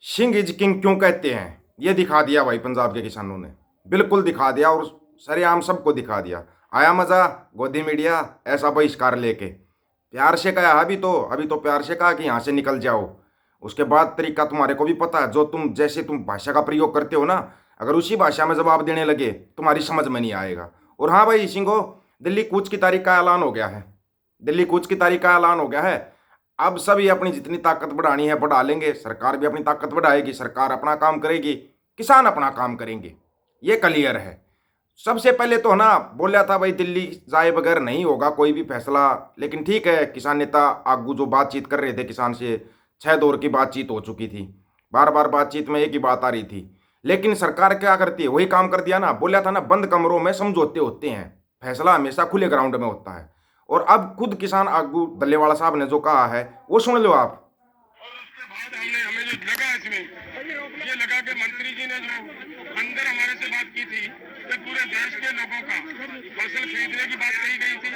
Singh is king क्यों कहते हैं, ये दिखा दिया भाई पंजाब के किसानों ने। बिल्कुल दिखा दिया और सरेआम सबको दिखा दिया। आया मजा गोदी मीडिया ऐसा बहिष्कार लेके। प्यार से कहा अभी तो प्यार से कहा कि यहाँ से निकल जाओ। उसके बाद तरीका तुम्हारे को भी पता है, जो तुम जैसे तुम भाषा का प्रयोग करते हो ना, अगर उसी भाषा में जवाब देने लगे तुम्हारी समझ में नहीं आएगा। और हाँ भाई सिंहो, दिल्ली कूच की तारीख का ऐलान हो गया है। दिल्ली कूच की तारीख का ऐलान हो गया है। अब सभी अपनी जितनी ताकत बढ़ानी है बढ़ा लेंगे। सरकार भी अपनी ताकत बढ़ाएगी, सरकार अपना काम करेगी, किसान अपना काम करेंगे। ये क्लियर है। सबसे पहले तो ना बोला था भाई दिल्ली जाए बगैर नहीं होगा कोई भी फैसला। लेकिन ठीक है, किसान नेता आगू जो बातचीत कर रहे थे किसान से, 6 दौर की बातचीत हो चुकी थी। बार बार बातचीत में एक ही बात आ रही थी। लेकिन सरकार क्या करती है, वही काम कर दिया ना। बोला था ना बंद कमरों में समझौते होते हैं, फैसला हमेशा खुले ग्राउंड में होता है। और अब खुद किसान आगू दल्लेवाला साहब ने जो कहा है वो सुन लो आप। और उसके बाद हमने हमें जो लगा इसमें ये लगा कि मंत्री जी ने जो अंदर हमारे से बात की थी कि पूरे देश के लोगों का फसल खरीदने की बात कही गई थी,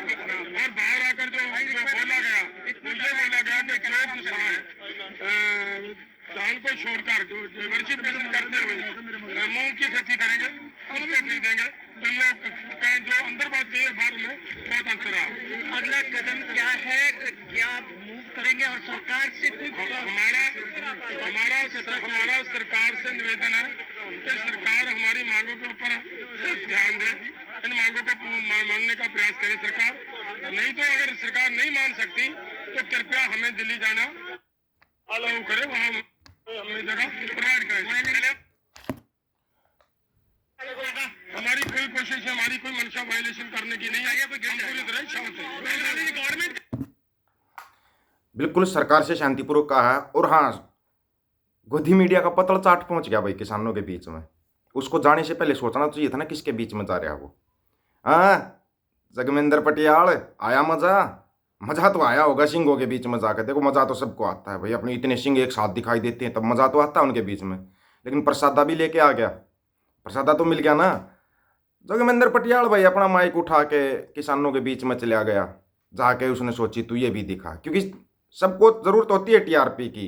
और बाहर आकर जो बोला गया तो ये बोला गया कि जो किसान धान को छोड़कर जो वर्षीकरण करते हुए मूंग की खेती करेंगे उसको खरीदेंगे, तो ये जो अंदर बात कही है बाहर में बहुत अंतर है। अगला कदम क्या है, क्या मूव करेंगे और सरकार से हमारा सरकार से निवेदन है कि सरकार हमारी मांगों के ऊपर ध्यान दे, इन मांगों को मानने का प्रयास करे सरकार। नहीं तो अगर सरकार नहीं मान सकती तो कृपया हमें दिल्ली जाना अलाउ करे, वहाँ हमें जगह प्रोवाइड करें। हमारी कोई कोशिश है, हमारी कोई मंशा वायलेशन करने की नहीं है, हम पूरी तरह शांत हैं। गवर्नमेंट बिल्कुल सरकार से शांतिपूर्वक कहा है। और हाँ, गोदी मीडिया का पतड़ चाट पहुंच गया भाई किसानों के बीच में। उसको जाने से पहले सोचना चाहिए था ना किसके बीच में जा रहा है वो। हाँ, जगमेंद्र पटियाल आया मजा। मजा तो आया होगा सिंगों के बीच में जाकर। देखो मजा तो सबको आता है भाई, अपने इतने सिंह एक साथ दिखाई देते हैं तब मजा तो आता है उनके बीच में। लेकिन प्रसादा भी लेके आ गया, प्रसादा तो मिल गया ना। जोगिंदर पटियाल भाई अपना माइक उठा के किसानों के बीच में चला गया। जाके उसने सोची तू ये भी दिखा, क्योंकि सबको ज़रूरत होती है टीआरपी की।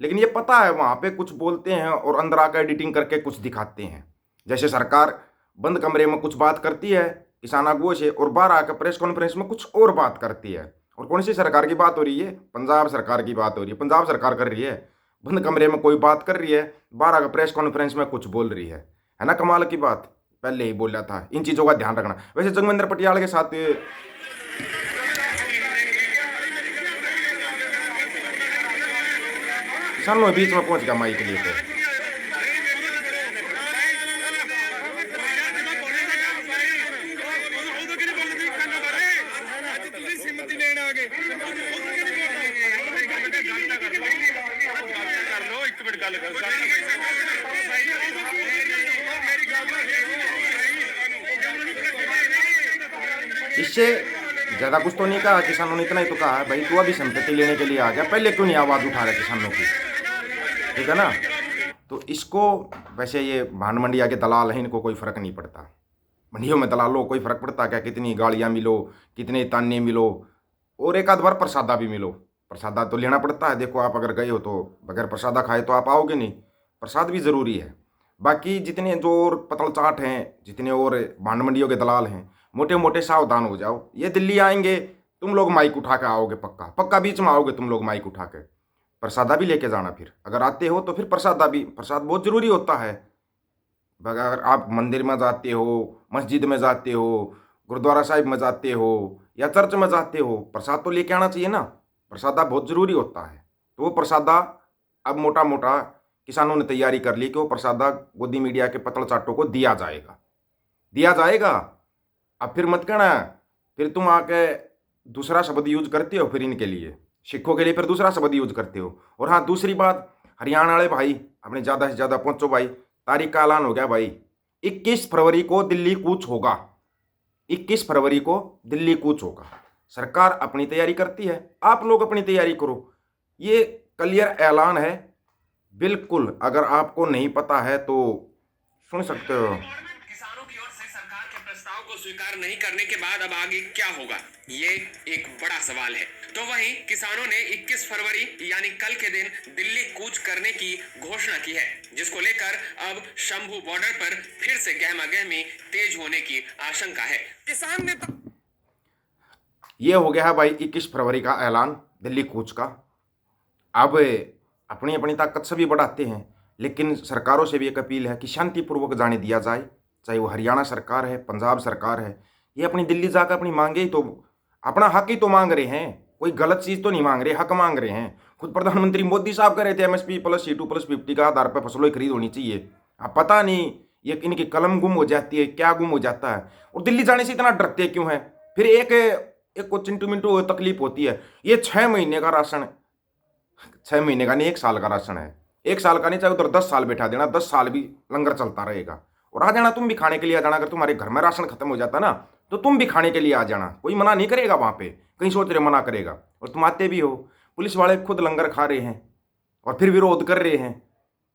लेकिन ये पता है वहाँ पे कुछ बोलते हैं और अंदर आकर एडिटिंग करके कुछ दिखाते हैं। जैसे सरकार बंद कमरे में कुछ बात करती है किसान आगुओं से और बाहर आकर प्रेस कॉन्फ्रेंस में कुछ और बात करती है। और कौन सी सरकार की बात हो रही है? पंजाब सरकार की बात हो रही है। पंजाब सरकार कर रही है, बंद कमरे में कोई बात कर रही है, बाहर आकर प्रेस कॉन्फ्रेंस में कुछ बोल रही है ना। कमाल की बात, पहले ही बोला था। इन चीज़ों का ध्यान रखना। वैसे जोगिंदर पटियाल के साथ किसानों के बीच में पहुंच गया माइक लेके। इससे ज़्यादा कुछ तो नहीं कहा किसानों ने, इतना ही तो कहा है भाई तू अभी संपत्ति लेने के लिए आ गया, पहले क्यों नहीं आवाज़ उठा रहा किसानों की? ठीक है ना। तो इसको वैसे ये भांड मंडिया के दलाल हैं, इनको कोई फ़र्क नहीं पड़ता। मंडियों में दलालों कोई फ़र्क पड़ता क्या? कितनी गाड़ियाँ मिलो, कितने ताने मिलो, और एक आध बार प्रसादा भी मिलो। प्रसादा तो लेना पड़ता है। देखो आप अगर गए हो तो बगैर प्रसादा खाए तो आप आओगे नहीं, प्रसाद भी ज़रूरी है। बाकी जितने जो और पतल चाट हैं, जितने और भांड मंडियों के दलाल हैं, मोटे मोटे सावधान हो जाओ। ये दिल्ली आएंगे, तुम लोग माइक उठा के आओगे, पक्का पक्का बीच में आओगे तुम लोग माइक उठा के। प्रसादा भी लेके जाना, फिर अगर आते हो तो फिर प्रसादा भी, प्रसाद बहुत ज़रूरी होता है। अगर आप मंदिर में जाते हो, मस्जिद में जाते हो, गुरुद्वारा साहिब में जाते हो या चर्च में जाते हो, प्रसाद तो लेके आना चाहिए ना। प्रसादा बहुत ज़रूरी होता है। तो वो प्रसादा अब मोटा मोटा किसानों ने तैयारी कर ली कि वो प्रसादा गोदी मीडिया के पतल चाटों को दिया जाएगा, दिया जाएगा। अब फिर मत कहना, फिर तुम आके दूसरा शब्द यूज करते हो, फिर इनके लिए सिखों के लिए फिर दूसरा शब्द यूज करते हो। और हाँ, दूसरी बात, हरियाणा वाले भाई अपने ज़्यादा से ज़्यादा पहुँचो भाई। तारीख का ऐलान हो गया भाई, 21 फरवरी को दिल्ली कूच होगा। 21 फरवरी को दिल्ली कूच होगा। सरकार अपनी तैयारी करती है, आप लोग अपनी तैयारी करो। ये क्लियर ऐलान है बिल्कुल। अगर आपको नहीं पता है तो सुन सकते हो। किसानों की ओर से सरकार के प्रस्ताव को स्वीकार नहीं करने के बाद अब आगे क्या होगा, ये एक बड़ा सवाल है। तो वहीं किसानों ने 21 फरवरी यानी कल के दिन दिल्ली कूच करने की घोषणा की है, जिसको लेकर अब शंभू बॉर्डर पर फिर से गहमागहमी तेज होने की आशंका है। किसान नेता ये हो गया है भाई 21 फरवरी का ऐलान दिल्ली कूच का। अब अपनी अपनी ताकत सभी बढ़ाते हैं, लेकिन सरकारों से भी एक अपील है कि शांतिपूर्वक जाने दिया जाए, चाहे वो हरियाणा सरकार है, पंजाब सरकार है। ये अपनी दिल्ली जाकर अपनी मांगे ही तो, अपना हक ही तो मांग रहे हैं, कोई गलत चीज़ तो नहीं मांग रहे, हक मांग रहे हैं। खुद प्रधानमंत्री मोदी साहब कह रहे थे MSP प्लस C2 प्लस 50 का आधार पर फसलों की खरीद होनी चाहिए। अब पता नहीं ये इनकी कलम गुम हो जाती है, क्या गुम हो जाता है, और दिल्ली जाने से इतना डरते क्यों हैं। फिर एक को चिंटू मिंटू तकलीफ होती है। ये 6 महीने का राशन, 6 महीने का नहीं 1 साल का राशन है। 1 साल का नहीं, चाहे उधर 10 साल बैठा देना, 10 साल भी लंगर चलता रहेगा। और आ जाना, तुम भी खाने के लिए आ जाना। अगर तुम्हारे घर में राशन खत्म हो जाता ना तो तुम भी खाने के लिए आ जाना, कोई मना नहीं करेगा वहाँ पे, कहीं सोच रहे मना करेगा। और तुम आते भी हो, पुलिस वाले खुद लंगर खा रहे हैं और फिर विरोध कर रहे हैं।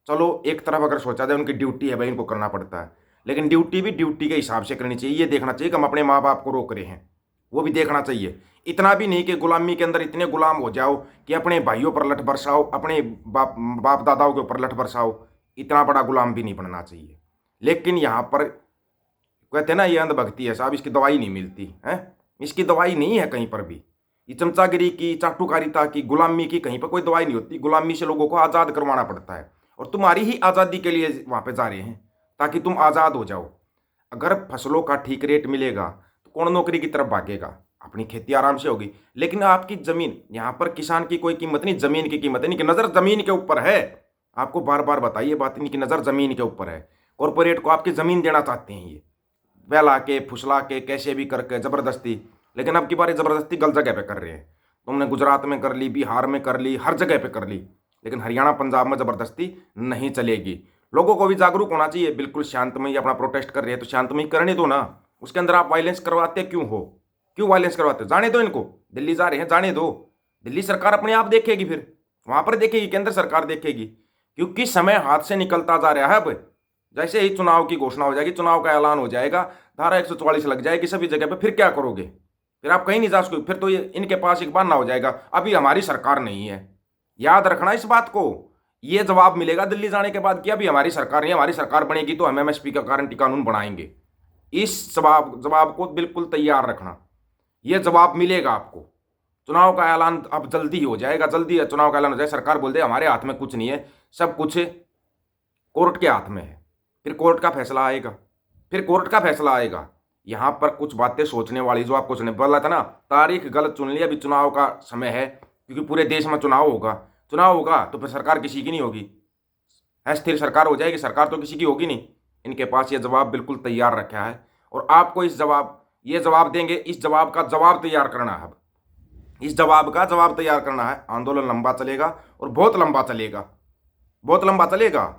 चलो एक तरफ अगर सोचा जाए उनकी ड्यूटी है भाई, इनको करना पड़ता है, लेकिन ड्यूटी भी ड्यूटी के हिसाब से करनी चाहिए। ये देखना चाहिए कि हम अपने माँ बाप को रोक रहे हैं, वो भी देखना चाहिए। इतना भी नहीं कि गुलामी के अंदर इतने गुलाम हो जाओ कि अपने भाइयों पर लठ बरसाओ, अपने बाप दादाओं के ऊपर लठ बरसाओ। इतना बड़ा गुलाम भी नहीं बनना चाहिए। लेकिन यहाँ पर कहते हैं ना, ये अंधभक्ति है साहब, इसकी दवाई नहीं मिलती है, इसकी दवाई नहीं है कहीं पर भी। ये चमचागिरी की, चाटुकारिता की, गुलामी की कहीं पर कोई दवाई नहीं होती। गुलामी से लोगों को आज़ाद करवाना पड़ता है, और तुम्हारी ही आज़ादी के लिए वहाँ पे जा रहे हैं ताकि तुम आज़ाद हो जाओ। अगर फसलों का ठीक रेट मिलेगा तो कौन नौकरी की तरफ भागेगा, अपनी खेती आराम से होगी। लेकिन आपकी ज़मीन, यहाँ पर किसान की कोई कीमत नहीं, ज़मीन की कीमत है। इनकी नज़र ज़मीन के ऊपर है। आपको बार बार बताइए बात, इनकी नज़र ज़मीन के ऊपर है। कॉरपोरेट को आपकी ज़मीन देना चाहते हैं, ये बहला के फुसला के कैसे भी करके ज़बरदस्ती। लेकिन अब की बार ज़बरदस्ती गलत जगह पे कर रहे हैं। तुमने गुजरात में कर ली, बिहार में कर ली, हर जगह पे कर ली, लेकिन हरियाणा पंजाब में ज़बरदस्ती नहीं चलेगी। लोगों को भी जागरूक होना चाहिए। बिल्कुल शांतमयी अपना प्रोटेस्ट कर रहे हैं तो शांतमयी करने दो ना, उसके अंदर आप वायलेंस करवाते क्यों हो? क्यों वायलेंस करवाते हो? जाने दो इनको, दिल्ली जा रहे हैं, जाने दो। दिल्ली सरकार अपने आप देखेगी, फिर वहाँ पर देखेगी, केंद्र सरकार देखेगी, क्योंकि समय हाथ से निकलता जा रहा है। अब जैसे ही चुनाव की घोषणा हो जाएगी, चुनाव का ऐलान हो जाएगा, धारा 144 लग जाएगी सभी जगह पे, फिर क्या करोगे? फिर आप कहीं नहीं जा सकोगे। फिर तो ये इनके पास एक बहाना हो जाएगा, अभी हमारी सरकार नहीं है। याद रखना इस बात को। ये जवाब मिलेगा दिल्ली जाने के बाद कि अभी हमारी सरकार नहीं है, हमारी सरकार बनेगी तो हम MSP का गारंटी कानून बनाएंगे। इस जवाब को बिल्कुल तैयार रखना, ये जवाब मिलेगा आपको। चुनाव का ऐलान अब जल्दी हो जाएगा, जल्दी चुनाव का ऐलान हो जाए, सरकार बोल दे हमारे हाथ में कुछ नहीं है, सब कुछ कोर्ट के हाथ में है। फिर कोर्ट का फैसला आएगा, फिर कोर्ट का फैसला आएगा। यहाँ पर कुछ बातें सोचने वाली, जो आपको सुनने बोला था ना, तारीख गलत चुन ली। अभी चुनाव का समय है, क्योंकि पूरे देश में चुनाव होगा। चुनाव होगा तो फिर सरकार किसी की नहीं होगी, अस्थिर सरकार हो जाएगी, सरकार तो किसी की होगी नहीं। इनके पास ये जवाब बिल्कुल तैयार रखा है, और आपको ये जवाब देंगे। इस जवाब का जवाब तैयार करना है। अब इस जवाब का जवाब तैयार करना है। आंदोलन लंबा चलेगा, और बहुत लंबा चलेगा, बहुत लंबा चलेगा।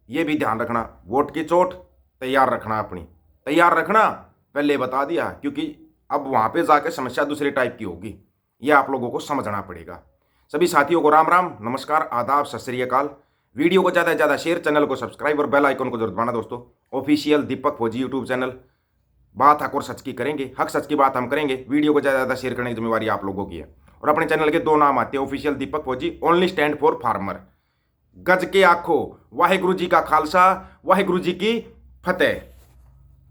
ये भी ध्यान रखना, वोट की चोट तैयार रखना, अपनी तैयार रखना, पहले बता दिया, क्योंकि अब वहाँ पे जाकर समस्या दूसरे टाइप की होगी। ये आप लोगों को समझना पड़ेगा। सभी साथियों को राम राम, नमस्कार, आदाब, सत श्री अकाल। वीडियो को ज़्यादा से ज़्यादा शेयर, चैनल को सब्सक्राइब और बेल आइकन को जरूर दबाना दोस्तों। ऑफिशियल दीपक फौजी यूट्यूब चैनल, बात हक और सच की करेंगे, हक सच की बात हम करेंगे। वीडियो को ज़्यादा से ज़्यादा शेयर करने की जिम्मेवारी आप लोगों की है। और अपने चैनल के 2 नाम आते हैं, ऑफिशियल दीपक फौजी, ओनली स्टैंड फॉर फार्मर। गज के आखो, वाहिगुरु जी का खालसा, वाहिगुरु जी की फतेह।